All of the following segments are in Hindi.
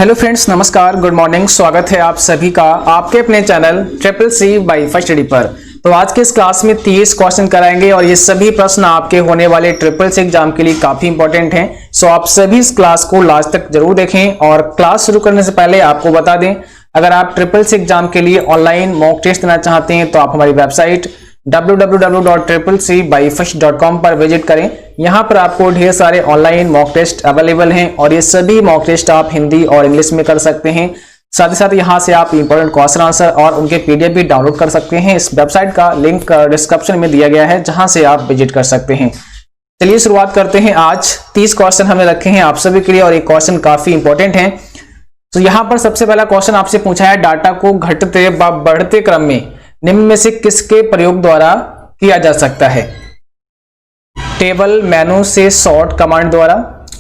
हेलो फ्रेंड्स, नमस्कार, गुड मॉर्निंग। स्वागत है आप सभी का आपके अपने channel triple C by first study पर। तो आज के इस क्लास में 30 क्वेश्चन कराएंगे और ये सभी प्रश्न आपके होने वाले ट्रिपल सी एग्जाम के लिए काफी इंपॉर्टेंट हैं। सो आप सभी इस क्लास को लास्ट तक जरूर देखें। और क्लास शुरू करने से पहले आपको बता दें, अगर आप ट्रिपल सी एग्जाम के लिए ऑनलाइन मॉक टेस्ट देना चाहते हैं तो आप हमारी वेबसाइट www.triplec.com पर विजिट करें। यहां पर आपको ढेर सारे ऑनलाइन मॉक टेस्ट अवेलेबल हैं और ये सभी मॉक टेस्ट आप हिंदी और इंग्लिश में कर सकते हैं। साथ ही साथ यहां से आप इंपॉर्टेंट क्वेश्चन आंसर और उनके पीडीएफ भी डाउनलोड कर सकते हैं। इस वेबसाइट का लिंक डिस्क्रिप्शन में दिया गया है, जहां से आप विजिट कर सकते हैं। चलिए शुरुआत करते हैं। आज 30 क्वेश्चन हमने रखे हैं आप सभी के लिए और ये क्वेश्चन काफी इंपॉर्टेंट है। तो यहां पर सबसे पहला क्वेश्चन आपसे पूछा है, डाटा को घटते व बढ़ते क्रम में निम्न में से किसके प्रयोग द्वारा किया जा सकता है? टेबल मेनू से सॉर्ट कमांड द्वारा,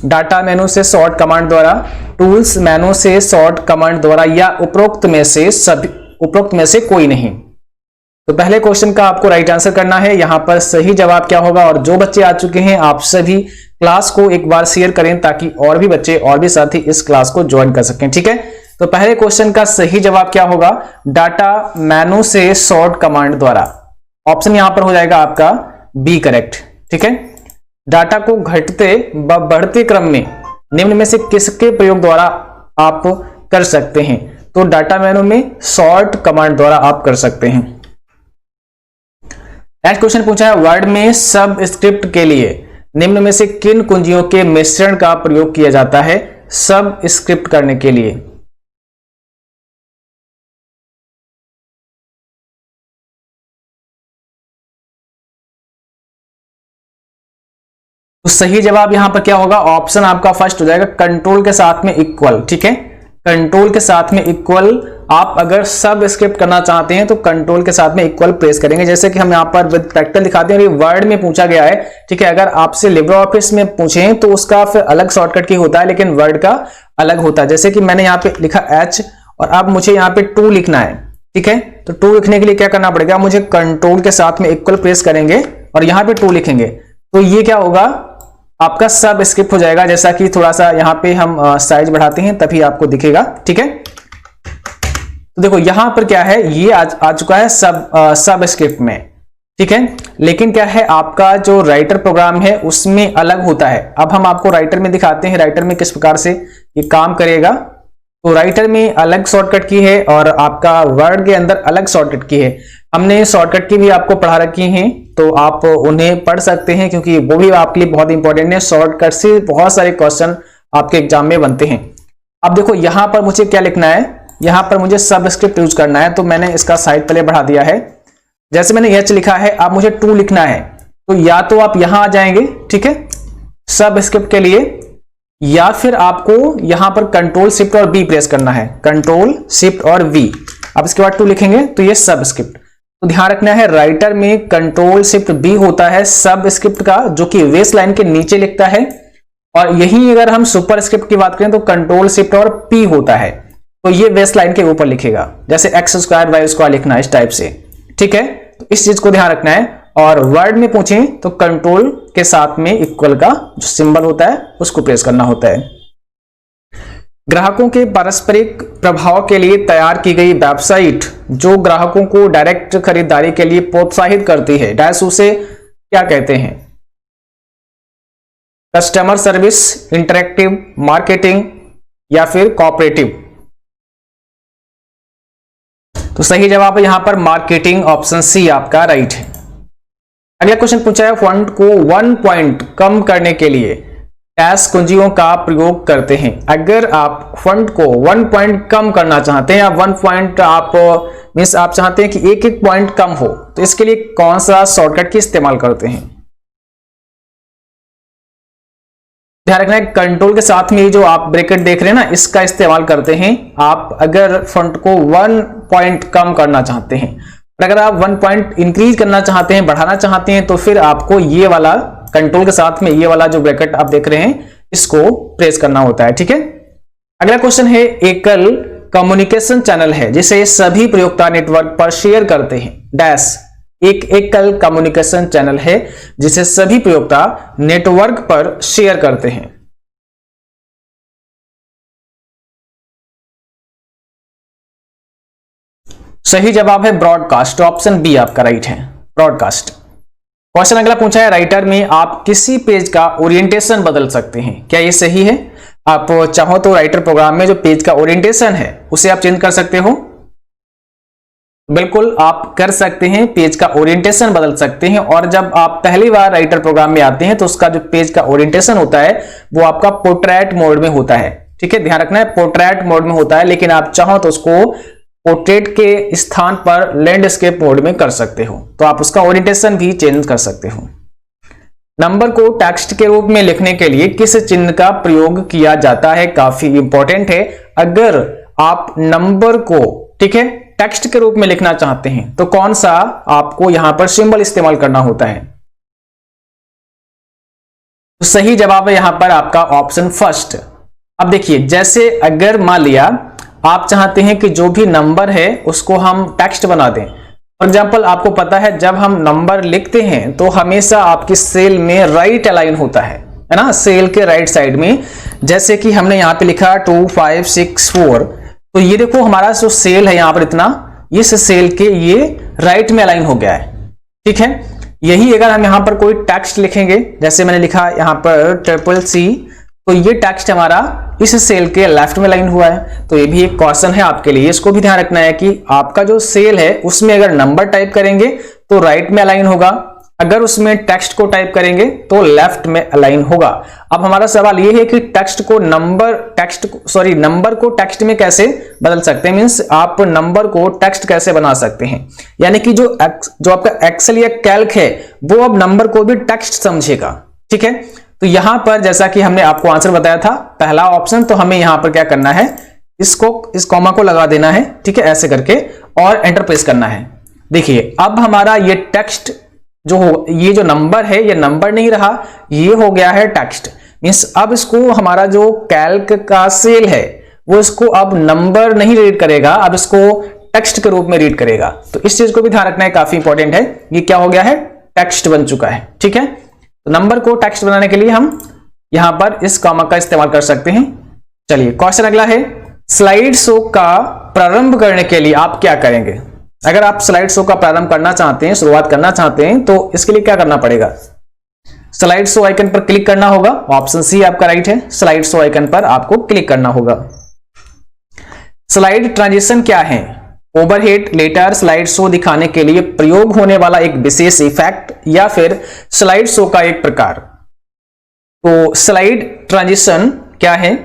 डाटा मेनू से सॉर्ट कमांड द्वारा, टूल्स मेनू से सॉर्ट कमांड द्वारा या उपरोक्त में से कोई नहीं। तो पहले क्वेश्चन का आपको राइट आंसर करना है। यहां पर सही जवाब क्या होगा? और जो बच्चे आ चुके हैं आप सभी क्लास को एक बार शेयर करें ताकि और भी बच्चे और भी साथी इस क्लास को ज्वाइन कर सकें। ठीक है, तो पहले क्वेश्चन का सही जवाब क्या होगा? डाटा मेनू से सॉर्ट कमांड द्वारा। ऑप्शन यहां पर हो जाएगा आपका बी करेक्ट। ठीक है, डाटा को घटते व बढ़ते क्रम में निम्न में से किसके प्रयोग द्वारा आप कर सकते हैं? तो डाटा मेनू में सॉर्ट कमांड द्वारा आप कर सकते हैं। नेक्स्ट क्वेश्चन पूछा है, वर्ड में सब स्क्रिप्ट के लिए निम्न में से किन कुंजियों के मिश्रण का प्रयोग किया जाता है सब स्क्रिप्ट करने के लिए? तो सही जवाब यहां पर क्या होगा? ऑप्शन आपका फर्स्ट हो जाएगा, कंट्रोल के साथ में इक्वल। ठीक है, कंट्रोल के साथ में इक्वल। आप अगर सब स्क्रिप्ट करना चाहते हैं तो कंट्रोल के साथ में इक्वल प्रेस करेंगे। जैसे कि हम यहां पर विद प्रैक्टिकल दिखाते हैं और ये वर्ड में पूछा गया है। ठीक है, अगर आपसे लिब्रे ऑफिस में पूछें तो उसका फिर अलग शॉर्टकट की होता है, लेकिन वर्ड का अलग होता है। जैसे कि मैंने यहाँ पे लिखा H और अब मुझे यहाँ पे 2 लिखना है। ठीक है, तो 2 लिखने के लिए क्या करना पड़ेगा? मुझे कंट्रोल के साथ में इक्वल प्रेस करेंगे और यहाँ पे 2 लिखेंगे तो ये क्या होगा? आपका सब स्क्रिप्ट हो जाएगा। जैसा कि थोड़ा सा यहाँ पे हम साइज बढ़ाते हैं तभी आपको दिखेगा। ठीक है, तो देखो यहां पर क्या है, ये आ चुका है सब स्क्रिप्ट में। ठीक है, लेकिन क्या है, आपका जो राइटर प्रोग्राम है उसमें अलग होता है। अब हम आपको राइटर में दिखाते हैं राइटर में किस प्रकार से ये काम करेगा। तो राइटर में अलग शॉर्टकट की है और आपका वर्ड के अंदर अलग शॉर्टकट की है। हमने शॉर्टकट की भी आपको पढ़ा रखी हैं तो आप उन्हें पढ़ सकते हैं क्योंकि वो भी आपके लिए बहुत इंपॉर्टेंट है। शॉर्टकट से बहुत सारे क्वेश्चन आपके एग्जाम में बनते हैं। अब देखो यहां पर मुझे क्या लिखना है, यहां पर मुझे सब स्क्रिप्ट यूज करना है तो मैंने इसका साइज पहले बढ़ा दिया है। जैसे मैंने H लिखा है, अब मुझे 2 लिखना है तो या तो आप यहां आ जाएंगे, ठीक है, सब स्क्रिप्ट के लिए, या फिर आपको यहां पर कंट्रोल शिफ्ट और बी प्रेस करना है, कंट्रोल शिफ्ट और वी। अब इसके बाद 2 लिखेंगे तो ये सब स्क्रिप्ट। तो ध्यान रखना है, राइटर में कंट्रोल शिफ्ट बी होता है सब स्क्रिप्ट का, जो कि वेस्ट लाइन के नीचे लिखता है। और यही अगर हम सुपर स्क्रिप्ट की बात करें तो कंट्रोल शिफ्ट और पी होता है, तो ये वेस्ट लाइन के ऊपर लिखेगा। जैसे x² y² लिखना इस टाइप से। ठीक है, तो इस चीज को ध्यान रखना है। और वर्ड में पूछें तो कंट्रोल के साथ में इक्वल का जो सिंबल होता है उसको प्रेस करना होता है। ग्राहकों के पारस्परिक प्रभाव के लिए तैयार की गई वेबसाइट जो ग्राहकों को डायरेक्ट खरीदारी के लिए प्रोत्साहित करती है, डैश उसे क्या कहते हैं? कस्टमर सर्विस, इंटरेक्टिव मार्केटिंग या फिर कोऑपरेटिव? तो सही जवाब है यहां पर मार्केटिंग, ऑप्शन सी आपका राइट है। अगला क्वेश्चन पूछा है, फॉन्ट को 1 पॉइंट कम करने के लिए डैश कुंजियों का प्रयोग करते हैं। अगर आप फॉन्ट को 1 पॉइंट कम करना चाहते हैं या 1 पॉइंट आप मींस आप चाहते हैं कि एक पॉइंट कम हो, तो इसके लिए कौन सा शॉर्टकट की इस्तेमाल करते हैं? ध्यान रखना है, कंट्रोल के साथ में जो आप ब्रैकेट देख रहे हैं ना, इसका इस्तेमाल करते हैं आप अगर फॉन्ट को 1 पॉइंट कम करना चाहते हैं। और अगर आप 1 पॉइंट इंक्रीज करना चाहते हैं, बढ़ाना चाहते हैं, तो फिर आपको ये वाला कंट्रोल के साथ में ये वाला जो ब्रैकेट आप देख रहे हैं इसको प्रेस करना होता है। ठीक है, अगला क्वेश्चन है, एकल कम्युनिकेशन चैनल है जिसे सभी प्रयोक्ता नेटवर्क पर शेयर करते हैं, डैश एक एकल कम्युनिकेशन चैनल है जिसे सभी प्रयोक्ता नेटवर्क पर शेयर करते हैं। सही जवाब है ब्रॉडकास्ट, ऑप्शन बी आपका राइट है, ब्रॉडकास्ट। क्वेश्चन अगला पूछा है, राइटर में आप किसी पेज का ओरिएंटेशन बदल सकते हैं, क्या ये सही है? आप चाहो तो राइटर प्रोग्राम में जो पेज का ओरिएंटेशन है उसे आप चेंज कर सकते हो। बिल्कुल आप कर सकते हैं, पेज का ओरिएंटेशन बदल सकते हैं। और जब आप पहली बार राइटर प्रोग्राम में आते हैं तो उसका जो पेज का ओरिएंटेशन होता है वो आपका पोर्ट्रेट मोड में होता है। ठीक है, ध्यान रखना है, पोर्ट्रेट मोड में होता है, लेकिन आप चाहो तो उसको पोर्ट्रेट के स्थान पर लैंडस्केप मोड में कर सकते हो, तो आप उसका ओरिएंटेशन भी चेंज कर सकते हो। नंबर को टेक्स्ट के रूप में लिखने के लिए किस चिन्ह का प्रयोग किया जाता है, काफी इंपॉर्टेंट है। अगर आप नंबर को, ठीक है, टेक्स्ट के रूप में लिखना चाहते हैं तो कौन सा आपको यहां पर सिंबल इस्तेमाल करना होता है? तो सही जवाब है यहां पर आपका ऑप्शन फर्स्ट। अब देखिए, जैसे अगर मान लिया आप चाहते हैं कि जो भी नंबर है उसको हम टेक्स्ट बना दें। फॉर एग्जाम्पल, आपको पता है जब हम नंबर लिखते हैं तो हमेशा आपकी सेल में राइट अलाइन होता है ना, सेल के राइट साइड में। जैसे कि हमने यहां पे लिखा 2564, तो ये देखो हमारा जो सेल है यहां पर इतना, इस सेल के ये राइट में अलाइन हो गया है। ठीक है, यही अगर हम यहां पर कोई टेक्स्ट लिखेंगे, जैसे मैंने लिखा यहां पर CCC, तो ये टेक्स्ट हमारा इस सेल के लेफ्ट में लाइन हुआ है। तो ये भी एक क्वेश्चन है आपके लिए, इसको भी ध्यान रखना है कि आपका जो सेल है उसमें अगर नंबर टाइप करेंगे तो राइट में अलाइन होगा, अगर उसमें टेक्स्ट को टाइप करेंगे तो लेफ्ट में अलाइन होगा। अब हमारा सवाल ये है कि नंबर को टेक्स्ट में कैसे बदल सकते हैं, मींस आप नंबर को टेक्स्ट कैसे बना सकते हैं। यानी कि जो आपका एक्सेल या कैल्क है वो अब नंबर को भी टेक्स्ट समझेगा। ठीक है, तो यहां पर जैसा कि हमने आपको आंसर बताया था पहला ऑप्शन, तो हमें यहां पर क्या करना है, इस कॉमा को लगा देना है। ठीक है, ऐसे करके और एंटर प्रेस करना है। देखिए अब हमारा ये टेक्स्ट ये जो नंबर है ये नंबर नहीं रहा, ये हो गया है टेक्स्ट। मींस अब इसको हमारा जो कैल्क का सेल है वो इसको अब नंबर नहीं रीड करेगा, अब इसको टेक्स्ट के रूप में रीड करेगा। तो इस चीज को भी ध्यान रखना है, काफी इंपॉर्टेंट है। ये क्या हो गया है, टेक्स्ट बन चुका है। ठीक है, तो नंबर को टेक्स्ट बनाने के लिए हम यहां पर इस कॉमा का इस्तेमाल कर सकते हैं। चलिए क्वेश्चन अगला है, स्लाइड शो का प्रारंभ करने के लिए आप क्या करेंगे? अगर आप स्लाइड शो का प्रारंभ करना चाहते हैं, शुरुआत करना चाहते हैं, तो इसके लिए क्या करना पड़ेगा? स्लाइड शो आइकन पर क्लिक करना होगा, ऑप्शन सी आपका राइट है, स्लाइड शो आइकन पर आपको क्लिक करना होगा। स्लाइड ट्रांजिशन क्या है? ओवरहेड लेटर स्लाइड शो दिखाने के लिए प्रयोग होने वाला एक विशेष इफेक्ट या फिर स्लाइड शो का एक प्रकार। तो स्लाइड ट्रांजिशन क्या है?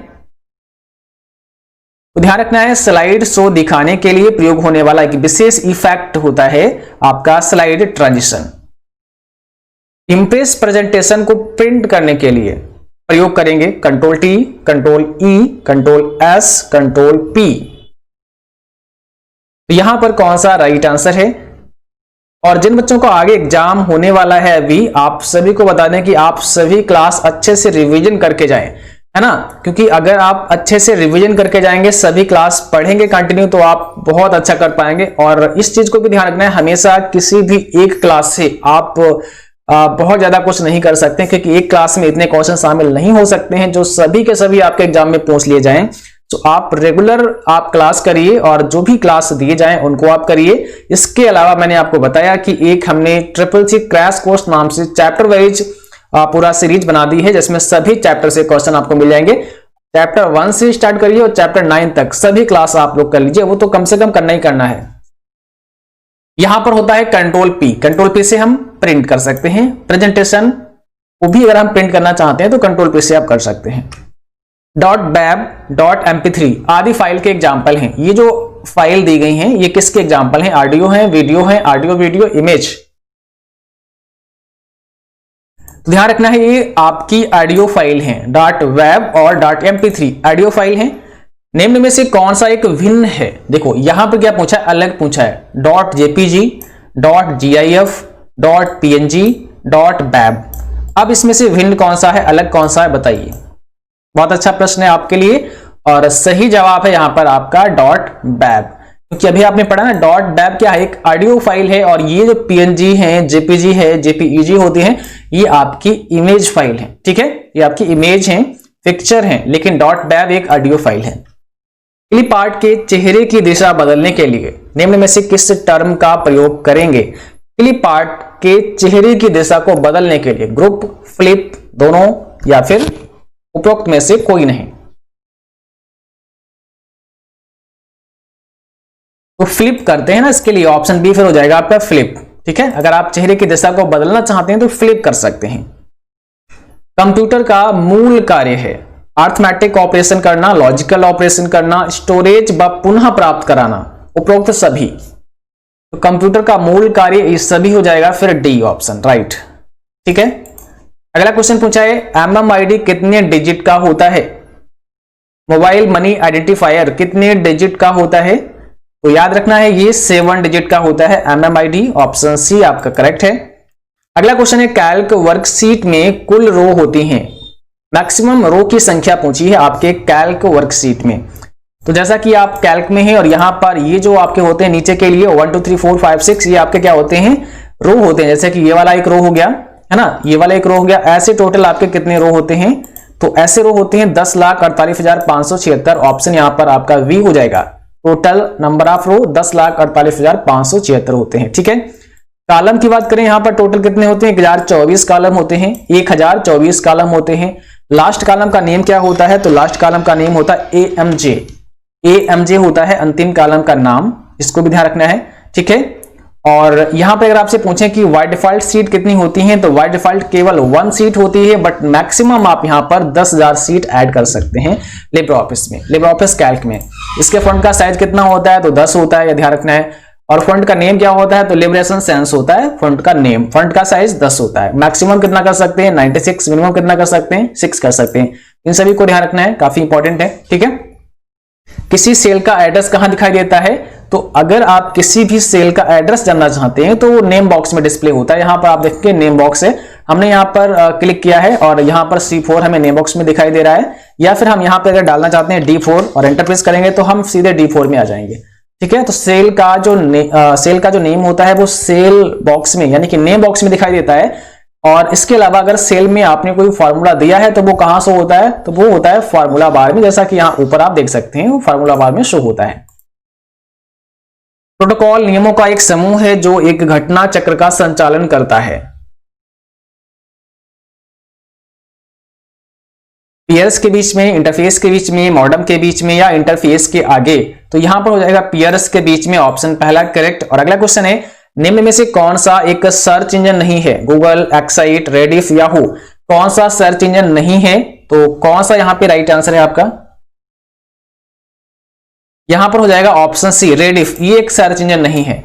तो ध्यान रखना है, स्लाइड शो दिखाने के लिए प्रयोग होने वाला एक विशेष इफेक्ट होता है आपका स्लाइड ट्रांजिशन। इंप्रेस प्रेजेंटेशन को प्रिंट करने के लिए प्रयोग करेंगे Ctrl+T, Ctrl+E, Ctrl+S, Ctrl+P। तो यहां पर कौन सा राइट आंसर है? और जिन बच्चों को आगे एग्जाम होने वाला है अभी, आप सभी को बता दें कि आप सभी क्लास अच्छे से रिवीजन करके जाएं, है ना, क्योंकि अगर आप अच्छे से रिवीजन करके जाएंगे, सभी क्लास पढ़ेंगे कंटिन्यू, तो आप बहुत अच्छा कर पाएंगे। और इस चीज को भी ध्यान रखना है, हमेशा किसी भी एक क्लास से आप बहुत ज्यादा कुछ नहीं कर सकते, क्योंकि एक क्लास में इतने क्वेश्चन शामिल नहीं हो सकते हैं जो सभी के सभी आपके एग्जाम में पूछ लिए जाएं। तो आप रेगुलर आप क्लास करिए और जो भी क्लास दिए जाएं उनको आप करिए। इसके अलावा मैंने आपको बताया कि एक हमने CCC क्रैश कोर्स नाम से चैप्टर वाइज पूरा सीरीज बना दी है, जिसमें सभी चैप्टर से क्वेश्चन आपको मिल जाएंगे। चैप्टर 1 से स्टार्ट करिए और चैप्टर 9 तक सभी क्लास आप लोग कर लीजिए, वो तो कम से कम करना ही करना है। यहां पर होता है Ctrl+P से हम प्रिंट कर सकते हैं प्रेजेंटेशन को भी, अगर हम प्रिंट करना चाहते हैं तो Ctrl+P से आप कर सकते हैं। .bab, .mp3 आदि फाइल के एग्जाम्पल हैं। ये जो फाइल दी गई हैं ये किसके एग्जाम्पल हैं? ऑडियो है, वीडियो है, ऑडियो वीडियो इमेज। तो ध्यान रखना है, ये आपकी ऑडियो फाइल है, .web और .mp3 ऑडियो फाइल है। निम्न में से कौन सा एक भिन्न है? देखो यहां पर क्या पूछा है, अलग पूछा है, .jpg, .gif, .png, .bab। अब इसमें से भिन्न कौन सा है, अलग कौन सा है, बताइए। बहुत अच्छा प्रश्न है आपके लिए और सही जवाब है यहां पर आपका .bab, क्योंकि अभी आपने पढ़ा ना .bab क्या है, एक ऑडियो फाइल है, और ये जो png है, jpg है, jpeg होती है, ये आपकी इमेज फाइल है। ठीक है, ये आपकी इमेज है, पिक्चर है, लेकिन .bab एक ऑडियो फाइल है। क्लिप आर्ट के चेहरे की दिशा बदलने के लिए निम्न में से किस टर्म का प्रयोग करेंगे? क्लिप आर्ट के चेहरे की दिशा को बदलने के लिए ग्रुप, फ्लिप, दोनों या फिर उपरोक्त में से कोई नहीं। तो फ्लिप करते हैं ना, इसके लिए ऑप्शन बी फिर हो जाएगा आपका फ्लिप। ठीक है, अगर आप चेहरे की दिशा को बदलना चाहते हैं तो फ्लिप कर सकते हैं। कंप्यूटर का मूल कार्य है अर्थमेटिक ऑपरेशन करना, लॉजिकल ऑपरेशन करना, स्टोरेज व पुनः प्राप्त कराना, उपरोक्त सभी। तो कंप्यूटर का मूल कार्य ये सभी हो जाएगा, फिर डी ऑप्शन राइट। ठीक है, अगला क्वेश्चन पूछा है MMID कितने डिजिट का होता है? मोबाइल मनी आइडेंटिफायर कितने डिजिट का होता है? तो याद रखना है ये 7 डिजिट का होता है MMID, ऑप्शन सी आपका करेक्ट है। अगला क्वेश्चन है कैल्क वर्कशीट में कुल रो होती हैं, मैक्सिमम रो की संख्या पूछी है आपके कैल्क वर्कशीट में। तो जैसा कि आप कैल्क में हैं और यहां पर ये जो आपके होते हैं नीचे के लिए 1 2 3 4 5 6 ये आपके क्या होते हैं? रो होते हैं। जैसे कि ये वाला एक रो हो गया है ना, ये वाला एक रो हो गया, ऐसे टोटल आपके कितने रो होते हैं? तो ऐसे रो होते हैं 10,48,576, ऑप्शन यहां पर आपका वी हो जाएगा। टोटल नंबर ऑफ रो 10,48,576 होते हैं। ठीक है, कॉलम की बात करें यहां पर टोटल कितने होते हैं? 1024 कॉलम होते हैं, 1024 कॉलम होते हैं। लास्ट कॉलम का नेम क्या होता है? तो लास्ट कॉलम का नेम होता है AMJ होता है अंतिम कॉलम का नाम, इसको भी ध्यान रखना है। ठीक है, और यहां पे अगर आपसे पूछें कि बाय डिफॉल्ट सीट कितनी होती है, तो बाय डिफॉल्ट केवल 1 सीट होती है, बट मैक्सिमम आप यहां पर 10,000 सीट ऐड कर सकते हैं लिब्रे ऑफिस में, लिब्रे ऑफिस कैल्क में। इसके फॉन्ट का साइज कितना होता है? तो 10 होता है, यह ध्यान रखना है। और फॉन्ट का नेम क्या होता है? तो लिबरेशन सेंस होता है फॉन्ट का नेम। फॉन्ट का साइज 10 होता है। मैक्सिमम कितना कर सकते हैं? 96। मिनिमम कितना कर सकते हैं? 6 कर सकते हैं। इन सभी को ध्यान रखना है, काफी इंपॉर्टेंट है। ठीक है, किसी सेल का एड्रेस कहां दिखाई देता है? तो अगर आप किसी भी सेल का एड्रेस जानना चाहते हैं तो वो नेम बॉक्स में डिस्प्ले होता है। यहां पर आप देखेंगे नेम बॉक्स है, हमने यहां पर क्लिक किया है और यहां पर C4 हमें नेम बॉक्स में दिखाई दे रहा है। या फिर हम यहां पर अगर डालना चाहते हैं D4 और एंटर प्रेस करेंगे तो हम सीधे D4 में आ जाएंगे। ठीक है, तो सेल का जो नेम होता है वो सेल बॉक्स में यानी कि नेम बॉक्स में दिखाई देता है। और इसके अलावा अगर सेल में आपने कोई फार्मूला दिया है तो वो कहां शो होता है? तो वो होता है फार्मूला बार में, जैसा कि यहां ऊपर आप देख सकते हैं वो फार्मूला बार में शो होता है। प्रोटोकॉल नियमों का एक समूह है जो एक घटना चक्र का संचालन करता है। पीयर्स के बीच में, इंटरफेस के बीच में, मॉडम के बीच में या इंटरफेस के आगे। तो यहां पर हो जाएगा पीयर्स के बीच में, ऑप्शन पहला करेक्ट। और अगला क्वेश्चन है निम्न में से कौन सा एक सर्च इंजन नहीं है? गूगल, एक्साइट, रेडिफ, याहू, कौन सा सर्च इंजन नहीं है? तो कौन सा यहां पे राइट आंसर है आपका? यहां पर हो जाएगा ऑप्शन सी रेडिफ, ये एक सर्च इंजन नहीं है।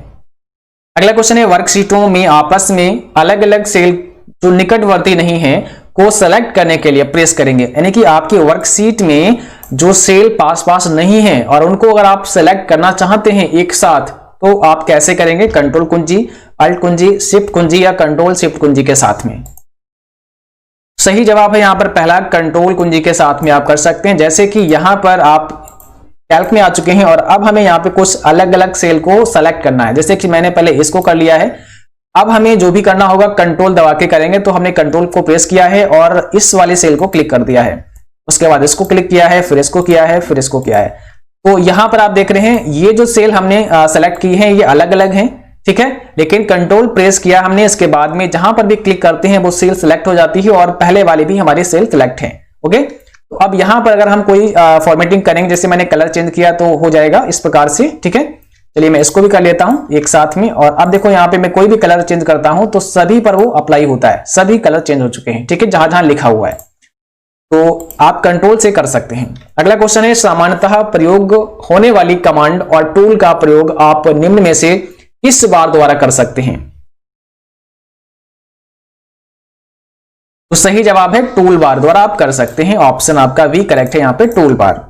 अगला क्वेश्चन है वर्कशीटों में आपस में अलग अलग सेल जो निकटवर्ती नहीं है को सेलेक्ट करने के लिए प्रेस करेंगे, यानी कि आपकी वर्कशीट में जो सेल पास पास नहीं है और उनको अगर आप सेलेक्ट करना चाहते हैं एक साथ तो आप कैसे करेंगे? कंट्रोल कुंजी, अल्ट कुंजी, शिफ्ट कुंजी या कंट्रोल शिफ्ट कुंजी के साथ में। सही जवाब है यहां पर पहला, कंट्रोल कुंजी के साथ में आप कर सकते हैं। जैसे कि यहां पर आप कैल्क में आ चुके हैं और अब हमें यहां पे कुछ अलग अलग सेल को सेलेक्ट करना है। जैसे कि मैंने पहले इसको कर लिया है, अब हमें जो भी करना होगा कंट्रोल दबा के करेंगे। तो हमने कंट्रोल को प्रेस किया है और इस वाली सेल को क्लिक कर दिया है, उसके बाद इसको क्लिक किया है, फिर इसको किया है, फिर इसको किया है। तो यहां पर आप देख रहे हैं ये जो सेल हमने सेलेक्ट की है ये अलग अलग हैं, ठीक है, लेकिन कंट्रोल प्रेस किया हमने, इसके बाद में जहां पर भी क्लिक करते हैं वो सेल सेलेक्ट हो जाती है और पहले वाली भी हमारी सेल सेलेक्ट है। ओके, तो अब यहां पर अगर हम कोई फॉर्मेटिंग करेंगे, जैसे मैंने कलर चेंज किया तो हो जाएगा इस प्रकार से। ठीक है, चलिए मैं इसको भी कर लेता हूं एक साथ में। और अब देखो यहां पे मैं कोई भी कलर चेंज करता हूं तो सभी पर वो अप्लाई होता है, सभी कलर चेंज हो चुके हैं। ठीक है, जहां जहां लिखा हुआ है तो आप कंट्रोल से कर सकते हैं। अगला क्वेश्चन है सामान्यतः प्रयोग होने वाली कमांड और टूल का प्रयोग आप निम्न में से किस बार द्वारा कर सकते हैं? तो सही जवाब है टूल बार द्वारा आप कर सकते हैं, ऑप्शन आपका वी करेक्ट है यहां पे टूल बार।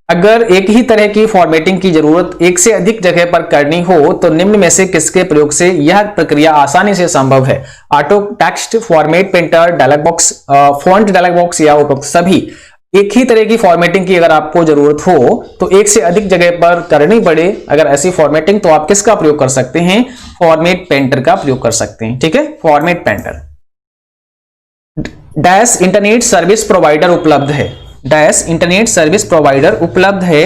अगर एक ही तरह की फॉर्मेटिंग की जरूरत एक से अधिक जगह पर करनी हो तो निम्न में से किसके प्रयोग से यह प्रक्रिया आसानी से संभव है? Auto text, format painter, dialog box, font dialog box या उपरोक्त सभी। एक ही तरह की फॉर्मेटिंग की अगर आपको जरूरत हो तो एक से अधिक जगह पर करनी पड़े अगर ऐसी फॉर्मेटिंग, तो आप किसका प्रयोग कर सकते हैं? फॉर्मेट पेंटर का प्रयोग कर सकते हैं। ठीक है, format painter. Dash internet service provider उपलब्ध है, डैश इंटरनेट सर्विस प्रोवाइडर उपलब्ध है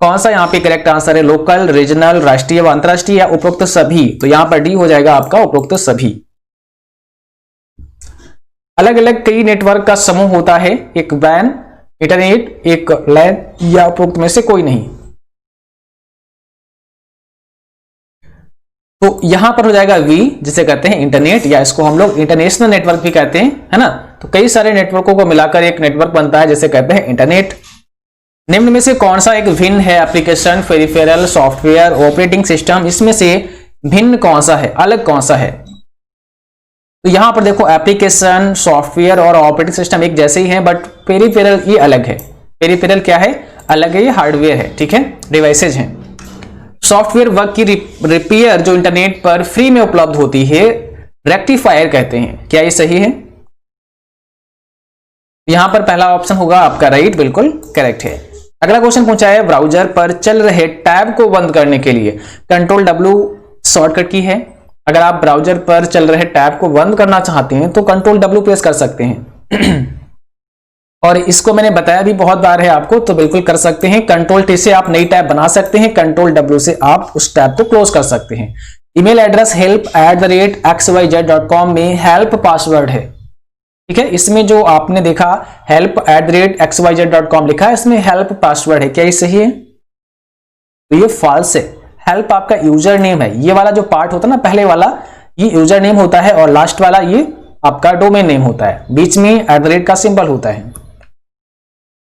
कौन सा यहाँ पे करेक्ट आंसर है? लोकल, रीजनल, राष्ट्रीय व अंतरराष्ट्रीय या उपरोक्त सभी? तो यहाँ पर डी हो जाएगा आपका उपरोक्त सभी। अलग अलग कई नेटवर्क का समूह होता है, एक वैन, इंटरनेट, एक लैन या उपरोक्त में से कोई नहीं। तो यहां पर हो जाएगा वी, जिसे कहते हैं इंटरनेट, या इसको हम लोग इंटरनेशनल नेटवर्क भी कहते हैं, है ना। तो कई सारे नेटवर्कों को मिलाकर एक नेटवर्क बनता है जिसे कहते हैं इंटरनेट। निम्न में से कौन सा एक भिन्न है? Application, peripheral, software, operating system, इसमें से भिन्न कौन सा है, अलग कौन सा है? तो यहां पर देखो एप्लीकेशन, सॉफ्टवेयर और ऑपरेटिंग सिस्टम एक जैसे ही हैं, बट पेरिफेरल ये अलग है। पेरिफेरल क्या है? अलग है, ये हार्डवेयर है, ठीक है, डिवाइसेज हैं। सॉफ्टवेयर वर्क की रिपेयर जो इंटरनेट पर फ्री में उपलब्ध होती है, रेक्टिफायर कहते हैं। क्या ये सही है? यहां पर पहला ऑप्शन होगा आपका राइट, बिल्कुल करेक्ट है। अगला क्वेश्चन पूछा है, ब्राउजर पर चल रहे टैब को बंद करने के लिए कंट्रोल W शॉर्टकट की है। अगर आप ब्राउजर पर चल रहे टैब को बंद करना चाहते हैं तो कंट्रोल W प्रेस कर सकते हैं। और इसको मैंने बताया भी बहुत बार है आपको, तो बिल्कुल कर सकते हैं। कंट्रोल T से आप नई टैब बना सकते हैं, कंट्रोल W से आप उस टैब को क्लोज कर सकते हैं। ईमेल एड्रेस help@xyz.com में हेल्प पासवर्ड है, ठीक है। इसमें जो आपने देखा help@xyz.com लिखा है, इसमें हेल्प पासवर्ड है। क्या ये सही है? तो ये फॉल्स है। हेल्प आपका यूजर नेम है। ये वाला जो पार्ट होता है ना, पहले वाला ये यूजर नेम होता है और लास्ट वाला ये आपका डोमेन नेम होता है, बीच में @ का सिंबल होता है।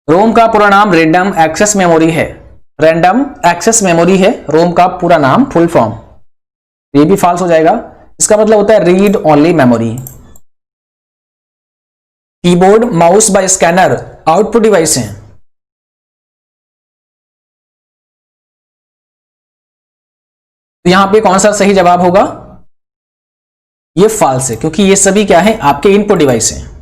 रोम का पूरा नाम रैंडम एक्सेस मेमोरी है। रैंडम एक्सेस मेमोरी है रोम का पूरा नाम, फुल फॉर्म। ये भी फॉल्स हो जाएगा। इसका मतलब होता है read only memory. Keyboard, mouse व स्कैनर आउटपुट डिवाइस हैं। तो यहां पे कौन सा सही जवाब होगा? ये फॉल्स है, क्योंकि ये सभी क्या है? आपके इनपुट डिवाइस हैं।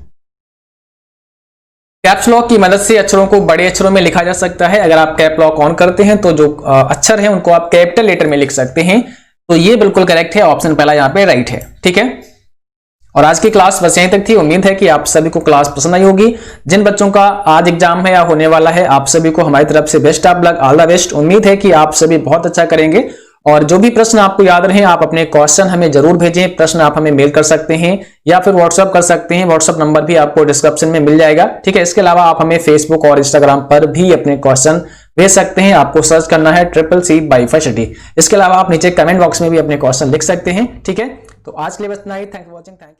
कैप्स लॉक की मदद से अक्षरों को बड़े अक्षरों में लिखा जा सकता है। अगर आप कैप लॉक ऑन करते हैं तो जो अक्षर है उनको आप कैपिटल लेटर में लिख सकते हैं। तो ये बिल्कुल करेक्ट है, ऑप्शन पहला यहाँ पे राइट है, ठीक है। और आज की क्लास बस यहीं तक थी। उम्मीद है कि आप सभी को क्लास पसंद आई होगी। जिन बच्चों का आज एग्जाम है या होने वाला है, आप सभी को हमारी तरफ से best of luck, all the best. उम्मीद है कि आप सभी बहुत अच्छा करेंगे। और जो भी प्रश्न आपको याद रहे, आप अपने क्वेश्चन हमें जरूर भेजें। प्रश्न आप हमें मेल कर सकते हैं या फिर व्हाट्सएप कर सकते हैं। व्हाट्सएप नंबर भी आपको डिस्क्रिप्शन में मिल जाएगा, ठीक है। इसके अलावा आप हमें फेसबुक और इंस्टाग्राम पर भी अपने क्वेश्चन भेज सकते हैं। आपको सर्च करना है CCC बाई स्टडी। इसके अलावा आप नीचे कमेंट बॉक्स में भी अपने क्वेश्चन लिख सकते हैं, ठीक है। तो आज के लिए बस इतना ही। Thank you for watching. Thank you.